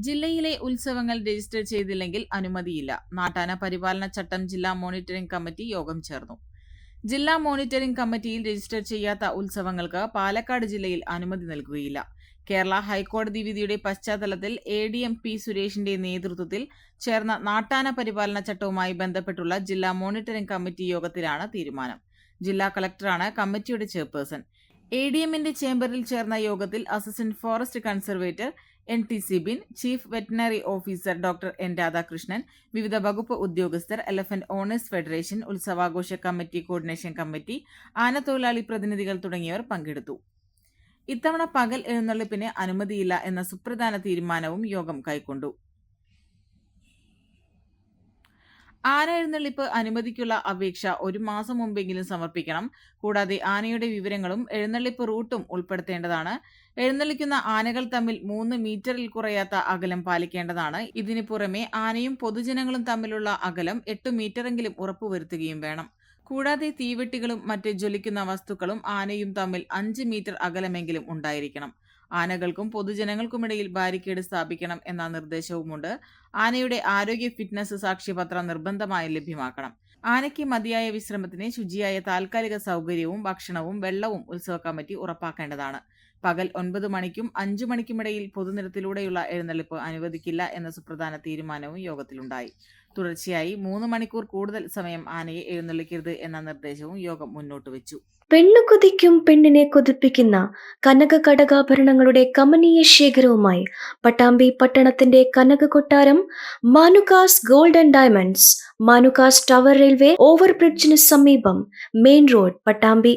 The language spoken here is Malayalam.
ജില്ലയിലെ ഉത്സവങ്ങൾ രജിസ്റ്റർ ചെയ്തില്ലെങ്കിൽ അനുമതിയില്ല. നാട്ടാന പരിപാലന ചട്ടം ജില്ലാ മോണിറ്ററിംഗ് കമ്മിറ്റി യോഗം ചേർന്നു. ജില്ലാ മോണിറ്ററിംഗ് കമ്മിറ്റിയിൽ രജിസ്റ്റർ ചെയ്യാത്ത ഉത്സവങ്ങൾക്ക് പാലക്കാട് ജില്ലയിൽ അനുമതി നൽകുകയില്ല. കേരള ഹൈക്കോടതി വിധിയുടെ പശ്ചാത്തലത്തിൽ ADM പി സുരേഷിന്റെ നേതൃത്വത്തിൽ ചേർന്ന നാട്ടാന പരിപാലന ചട്ടവുമായി ബന്ധപ്പെട്ടുള്ള ജില്ലാ മോണിറ്ററിംഗ് കമ്മിറ്റി യോഗത്തിലാണ് തീരുമാനം. ജില്ലാ കളക്ടറാണ് കമ്മിറ്റിയുടെ ചെയർപേഴ്സൺ. ADMന്റെ ചേംബറിൽ ചേർന്ന യോഗത്തിൽ assistant forest conservator NT Sibin, chief veterinary officer doctor N Radhakrishnan, വിവിധ വകുപ്പ് ഉദ്യോഗസ്ഥർ, എലഫന്റ് ഓണേഴ്സ് ഫെഡറേഷൻ, ഉത്സവാഘോഷ കമ്മിറ്റി, കോർഡിനേഷൻ കമ്മിറ്റി, ആനത്തൊഴിലാളി പ്രതിനിധികൾ തുടങ്ങിയവർ പങ്കെടുത്തു. ഇത്തവണ പകൽ എഴുന്നള്ളിപ്പിന് അനുമതിയില്ല എന്ന സുപ്രധാന തീരുമാനവും യോഗം കൈക്കൊണ്ടു. ആന എഴുന്നള്ളിപ്പ് അനുമതിക്കുള്ള അപേക്ഷ 1 മാസം മുമ്പെങ്കിലും സമർപ്പിക്കണം. കൂടാതെ ആനയുടെ വിവരങ്ങളും എഴുന്നള്ളിപ്പ് റൂട്ടും ഉൾപ്പെടുത്തേണ്ടതാണ്. എഴുന്നള്ളിക്കുന്ന ആനകൾ തമ്മിൽ 3 മീറ്ററിൽ കുറയാത്ത അകലം പാലിക്കേണ്ടതാണ്. ഇതിനു പുറമെ ആനയും പൊതുജനങ്ങളും തമ്മിലുള്ള അകലം 8 മീറ്ററെങ്കിലും ഉറപ്പുവരുത്തുകയും വേണം. കൂടാതെ തീവെട്ടികളും മറ്റ് ജ്വലിക്കുന്ന വസ്തുക്കളും ആനയും തമ്മിൽ 5 മീറ്റർ അകലമെങ്കിലും ഉണ്ടായിരിക്കണം. ആനകൾക്കും പൊതുജനങ്ങൾക്കുമിടയിൽ ബാരിക്കേഡ് സ്ഥാപിക്കണം എന്ന നിർദ്ദേശവുമുണ്ട്. ആനയുടെ ആരോഗ്യ ഫിറ്റ്നസ് സാക്ഷ്യപത്രം നിർബന്ധമായും ലഭ്യമാക്കണം. ആനയ്ക്ക് മതിയായ വിശ്രമത്തിന് ശുചിയായ താൽക്കാലിക സൗകര്യവും ഭക്ഷണവും വെള്ളവും ഉത്സവ കമ്മിറ്റി ഉറപ്പാക്കേണ്ടതാണ്. പകൽ 9 മണിക്കും 5 മണിക്കുമിടയിൽ പൊതുനിരത്തിലൂടെയുള്ള എഴുന്നള്ളിപ്പ് അനുവദിക്കില്ല എന്ന സുപ്രധാന തീരുമാനവും യോഗത്തിലുണ്ടായി. തുടർച്ചയായി 3 മണിക്കൂർ കൂടുതൽ സമയം ആനയെ എഴുന്നള്ളിക്കരുത് എന്ന നിർദ്ദേശവും യോഗം മുന്നോട്ട് വെച്ചു. പെണ്ണു കൊതിക്കും പെണ്ണിനെ കൊതിപ്പിക്കുന്ന കനക കടകാഭരണങ്ങളുടെ കമനീയ ശേഖരവുമായി പട്ടാമ്പി പട്ടണത്തിന്റെ കനക കൊട്ടാരം Manukas gold and diamonds, Manukas tower railway ഓവർബ്രിഡ്ജിന് സമീപം, മെയിൻ റോഡ്, പട്ടാമ്പി.